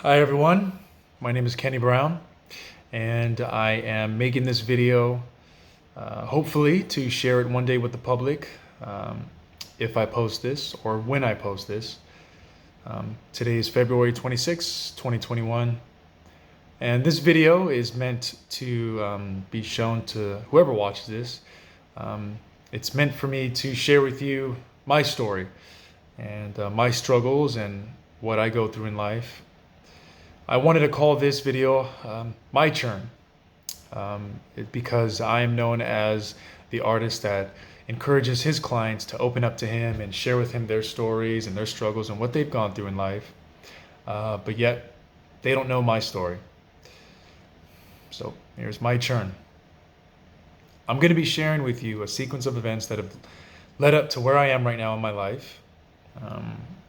Hi everyone, my name is Kenny Brown and I am making this video hopefully to share it one day with the public if I post this or when I post this. Today is February 26, 2021, and this video is meant to be shown to whoever watches this. It's meant for me to share with you my story and my struggles and what I go through in life. I wanted to call this video My Turn because I am known as the artist that encourages his clients to open up to him and share with him their stories and their struggles and what they've gone through in life. But yet they don't know my story. So here's my turn. I'm going to be sharing with you a sequence of events that have led up to where I am right now in my life.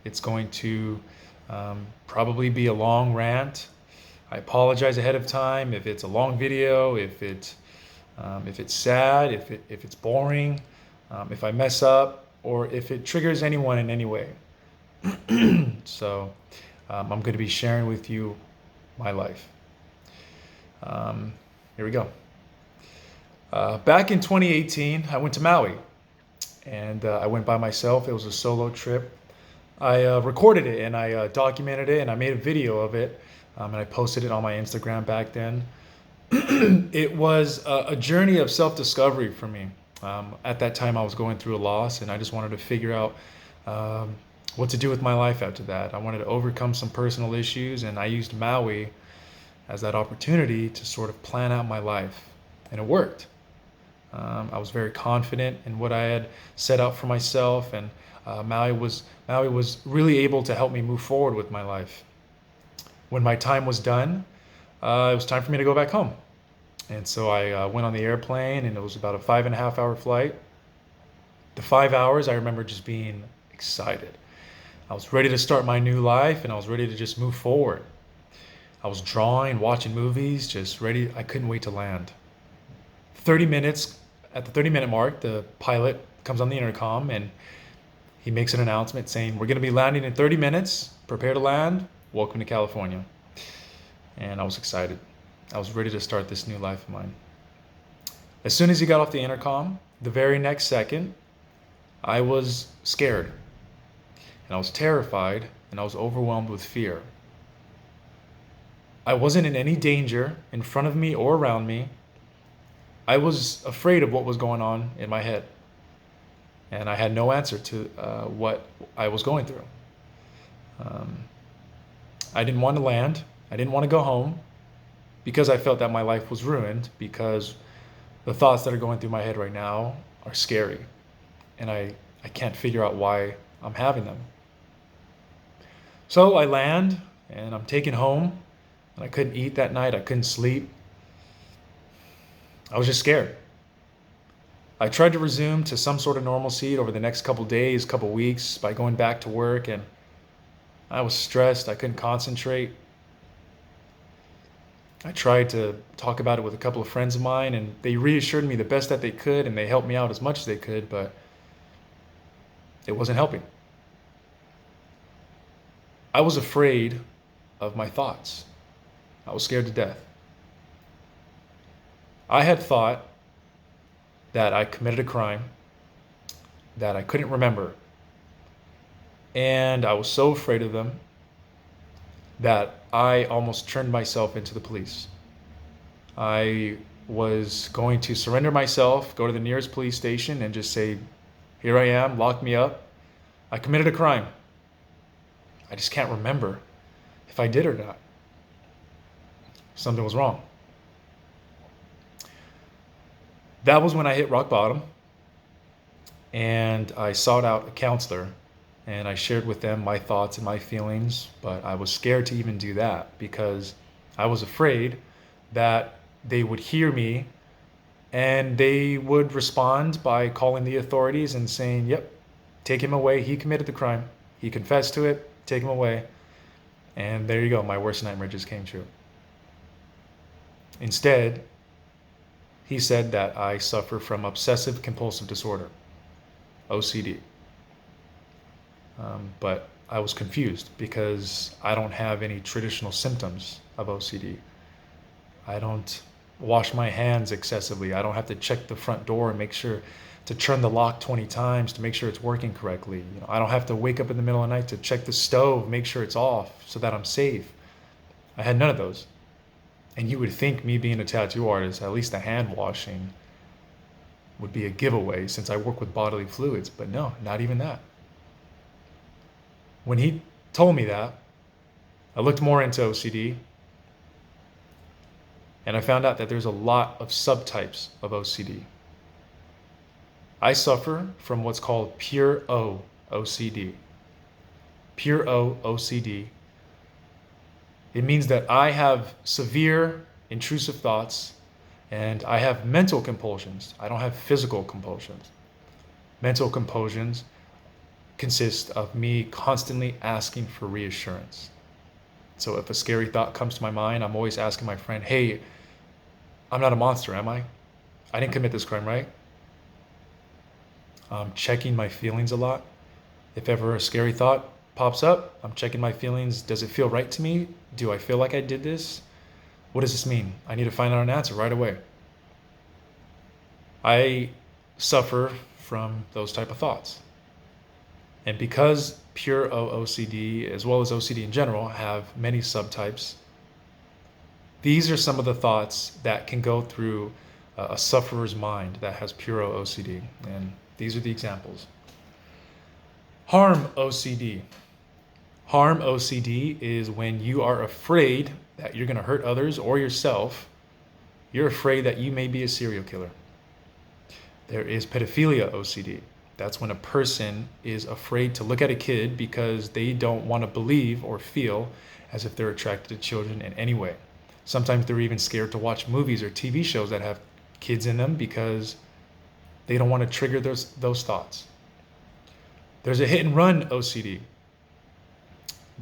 It's going to probably be a long rant. I apologize ahead of time if it's a long video, if it's sad, if it's boring, if I mess up, or if it triggers anyone in any way. So I'm going to be sharing with you my life. Here we go. Back in 2018, I went to Maui, and I went by myself. It was a solo trip. I recorded it and I documented it and I made a video of it, and I posted it on my Instagram back then. It was a journey of self-discovery for me. At that time I was going through a loss and I just wanted to figure out what to do with my life after that. I wanted to overcome some personal issues, and I used Maui as that opportunity to sort of plan out my life, and it worked. I was very confident in what I had set out for myself, and Maui was really able to help me move forward with my life. When my time was done, it was time for me to go back home. And so I went on the airplane, and it was about a 5.5 hour flight. The 5 hours, I remember just being excited. I was ready to start my new life, and I was ready to just move forward. I was drawing, watching movies, just ready. I couldn't wait to land. 30 minutes, at the 30-minute mark, the pilot comes on the intercom and he makes an announcement saying, "We're going to be landing in 30 minutes. Prepare to land. Welcome to California." And I was excited. I was ready to start this new life of mine. As soon as he got off the intercom, the very next second, I was scared. And I was terrified, and I was overwhelmed with fear. I wasn't in any danger in front of me or around me. I was afraid of what was going on in my head. And I had no answer to what I was going through. I didn't want to land. I didn't want to go home because I felt that my life was ruined, because the thoughts that are going through my head right now are scary. And I can't figure out why I'm having them. So I land and I'm taken home, and I couldn't eat that night. I couldn't sleep. I was just scared. I tried to resume to some sort of normalcy over the next couple days, couple weeks, by going back to work, and I was stressed. I couldn't concentrate. I tried to talk about it with a couple of friends of mine, and they reassured me the best that they could, and they helped me out as much as they could, but it wasn't helping. I was afraid of my thoughts. I was scared to death. I had thought that I committed a crime that I couldn't remember. And I was so afraid of them that I almost turned myself into the police. I was going to surrender myself, go to the nearest police station and just say, "Here I am, lock me up. I committed a crime. I just can't remember if I did or not." Something was wrong. That was when I hit rock bottom, and I sought out a counselor, and I shared with them my thoughts and my feelings, but I was scared to even do that because I was afraid that they would hear me and they would respond by calling the authorities and saying, "Yep, take him away. He committed the crime. He confessed to it. Take him away." And there you go. My worst nightmare just came true. Instead, he said that I suffer from obsessive compulsive disorder, OCD. But I was confused because I don't have any traditional symptoms of OCD. I don't wash my hands excessively. I don't have to check the front door and make sure to turn the lock 20 times to make sure it's working correctly. I don't have to wake up in the middle of the night to check the stove, make sure it's off so that I'm safe. I had none of those. And you would think, me being a tattoo artist, at least the hand washing would be a giveaway since I work with bodily fluids, but no, not even that. When he told me that, I looked more into OCD and I found out that there's a lot of subtypes of OCD. I suffer from what's called pure O OCD. Pure O OCD. It means that I have severe intrusive thoughts and I have mental compulsions. I don't have physical compulsions. Mental compulsions consist of me constantly asking for reassurance. So if a scary thought comes to my mind, I'm always asking my friend, hey, I'm not a monster, am I? I didn't commit this crime, right? I'm checking my feelings a lot. If ever a scary thought pops up, I'm checking my feelings. Does it feel right to me? Do I feel like I did this? What does this mean? I need to find out an answer right away. I suffer from those type of thoughts. And because pure OCD, as well as OCD in general, have many subtypes, these are some of the thoughts that can go through a sufferer's mind that has pure OCD. And these are the examples. Harm OCD. Harm OCD is when you are afraid that you're going to hurt others or yourself. You're afraid that you may be a serial killer. There is pedophilia OCD. That's when a person is afraid to look at a kid because they don't want to believe or feel as if they're attracted to children in any way. Sometimes they're even scared to watch movies or TV shows that have kids in them because they don't want to trigger those thoughts. There's a hit and run OCD.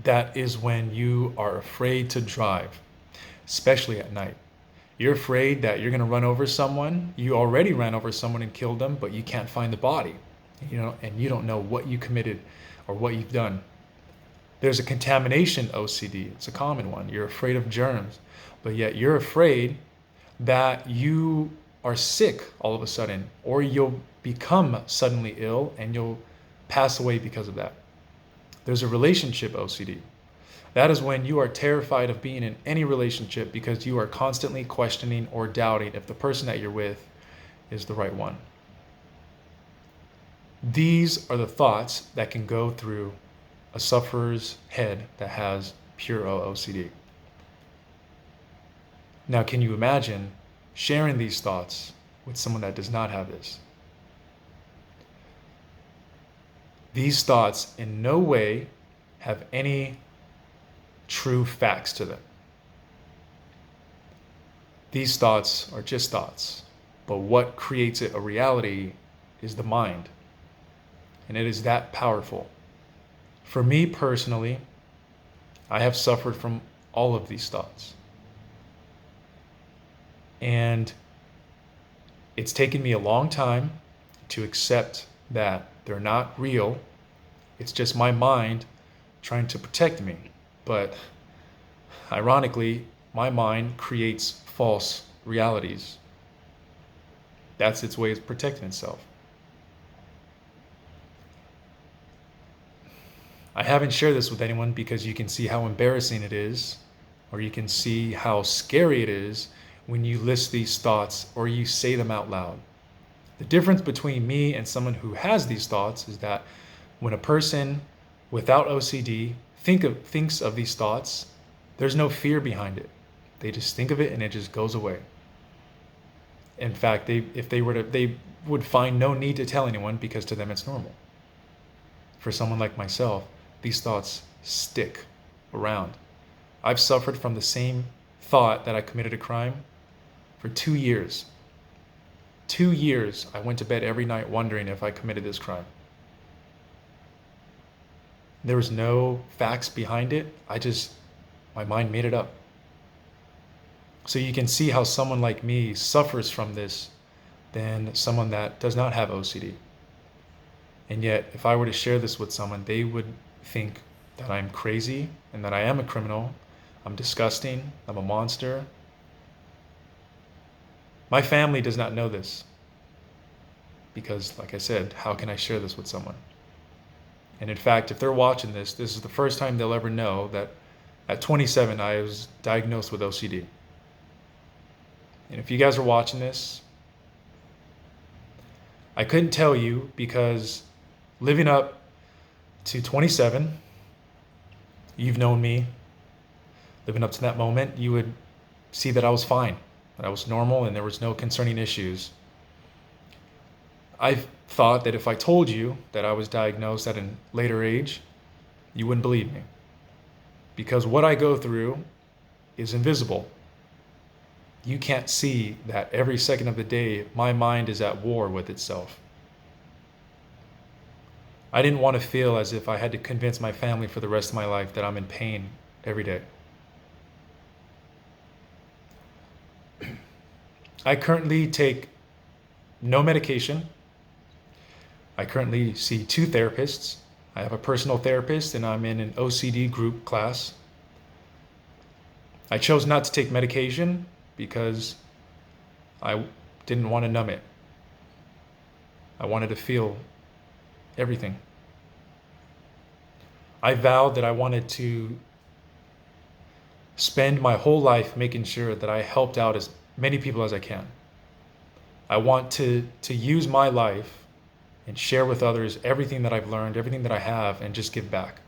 That is when you are afraid to drive, especially at night. You're afraid that you're going to run over someone. You already ran over someone and killed them, but you can't find the body, and you don't know what you committed or what you've done. There's a contamination OCD. It's a common one. You're afraid of germs, but yet you're afraid that you are sick all of a sudden, or you'll become suddenly ill and you'll pass away because of that. There's a relationship OCD. That is when you are terrified of being in any relationship because you are constantly questioning or doubting if the person that you're with is the right one. These are the thoughts that can go through a sufferer's head that has pure OCD. Now, can you imagine sharing these thoughts with someone that does not have this? These thoughts in no way have any true facts to them. These thoughts are just thoughts, but what creates it a reality is the mind, and it is that powerful. For me personally, I have suffered from all of these thoughts, and it's taken me a long time to accept that they're not real. It's just my mind trying to protect me. But ironically, my mind creates false realities. That's its way of protecting itself. I haven't shared this with anyone because you can see how embarrassing it is, or you can see how scary it is when you list these thoughts or you say them out loud. The difference between me and someone who has these thoughts is that when a person without OCD thinks of these thoughts, there's no fear behind it. They just think of it and it just goes away. In fact, they would find no need to tell anyone because to them it's normal. For someone like myself, these thoughts stick around. I've suffered from the same thought that I committed a crime for 2 years. 2 years I went to bed every night wondering if I committed this crime. There was no facts behind it. My mind made it up. So you can see how someone like me suffers from this than someone that does not have OCD. And yet, if I were to share this with someone, they would think that I'm crazy and that I am a criminal. I'm disgusting. I'm a monster. My family does not know this because, like I said, how can I share this with someone? And in fact, if they're watching this, this is the first time they'll ever know that at 27, I was diagnosed with OCD. And if you guys are watching this, I couldn't tell you because living up to 27, you've known me. Living up to that moment, you would see that I was fine, that I was normal, and there was no concerning issues. I thought that if I told you that I was diagnosed at a later age, you wouldn't believe me. Because what I go through is invisible. You can't see that every second of the day, my mind is at war with itself. I didn't want to feel as if I had to convince my family for the rest of my life that I'm in pain every day. I currently take no medication. I currently see 2 therapists. I have a personal therapist and I'm in an OCD group class. I chose not to take medication because I didn't want to numb it. I wanted to feel everything. I vowed that I wanted to spend my whole life making sure that I helped out as many people as I can. I want to use my life and share with others everything that I've learned, everything that I have, and just give back.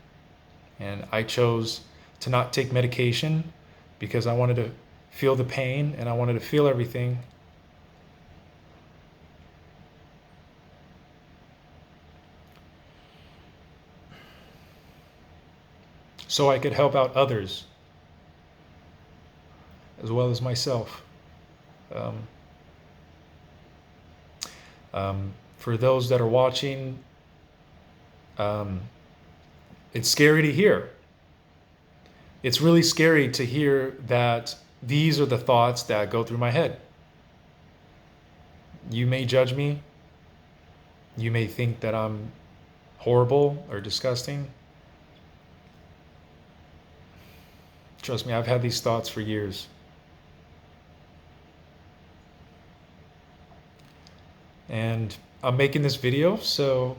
And I chose to not take medication because I wanted to feel the pain and I wanted to feel everything. So I could help out others as well as myself. For those that are watching, it's scary to hear. It's really scary to hear that these are the thoughts that go through my head. You may judge me. You may think that I'm horrible or disgusting. Trust me, I've had these thoughts for years. And I'm making this video so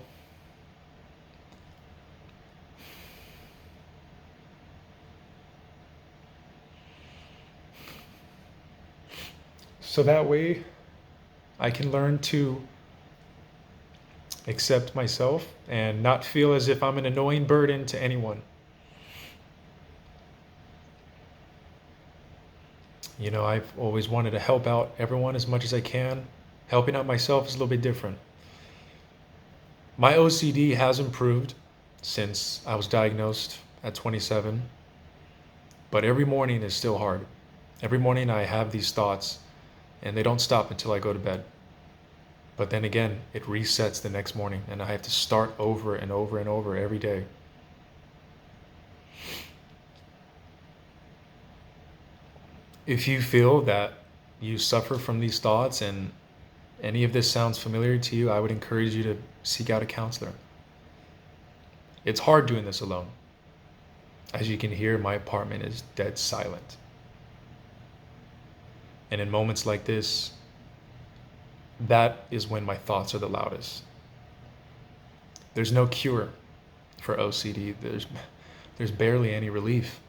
that way I can learn to accept myself and not feel as if I'm an annoying burden to anyone. You know, I've always wanted to help out everyone as much as I can. Helping out myself is a little bit different. My OCD has improved since I was diagnosed at 27, but every morning is still hard. Every morning I have these thoughts and they don't stop until I go to bed. But then again, it resets the next morning and I have to start over and over and over every day. If you feel that you suffer from these thoughts and any of this sounds familiar to you, I would encourage you to seek out a counselor. It's hard doing this alone. As you can hear, my apartment is dead silent. And in moments like this, that is when my thoughts are the loudest. There's no cure for OCD. There's barely any relief.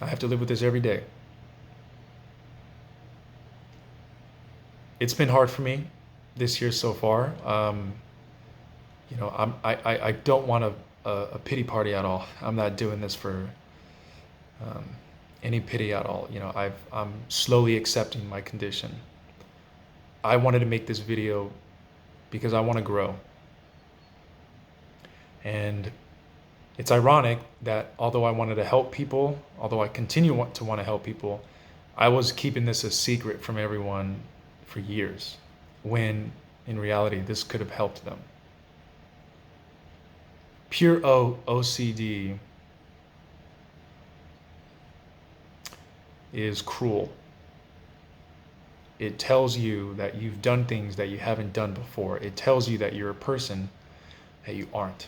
I have to live with this every day. It's been hard for me this year so far. You know, I don't want a pity party at all. I'm not doing this for any pity at all. You know, I'm slowly accepting my condition. I wanted to make this video because I want to grow. And it's ironic that although I wanted to help people, although I continue to want to help people, I was keeping this a secret from everyone for years, when in reality this could have helped them. Pure OCD is cruel. It tells you that you've done things that you haven't done before. It tells you that you're a person that you aren't.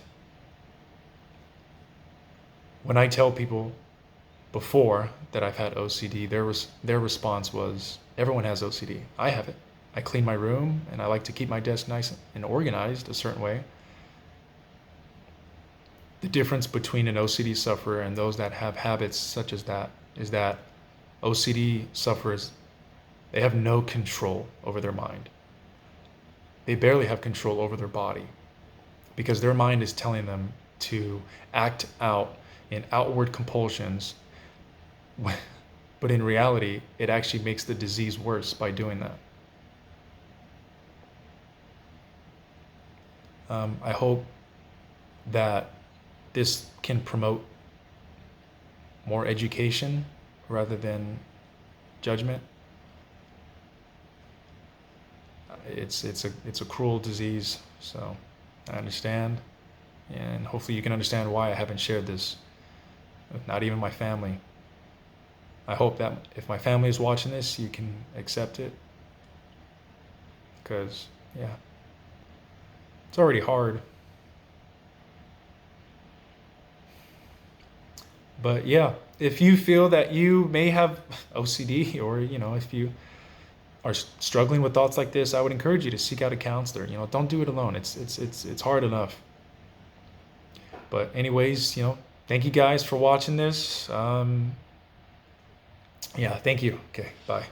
When I tell people before that I've had OCD, their response was, everyone has OCD. I have it. I clean my room and I like to keep my desk nice and organized a certain way. The difference between an OCD sufferer and those that have habits such as that is that OCD sufferers, they have no control over their mind. They barely have control over their body because their mind is telling them to act out in outward compulsions, but in reality, it actually makes the disease worse by doing that. I hope that this can promote more education rather than judgment. It's a cruel disease, so I understand, and hopefully you can understand why I haven't shared this with not even my family. I hope that if my family is watching this, you can accept it, because yeah, it's already hard. But yeah, if you feel that you may have OCD, or if you are struggling with thoughts like this, I would encourage you to seek out a counselor. Don't do it alone. It's hard enough. But anyways, thank you guys for watching this. Yeah, thank you. Okay, bye.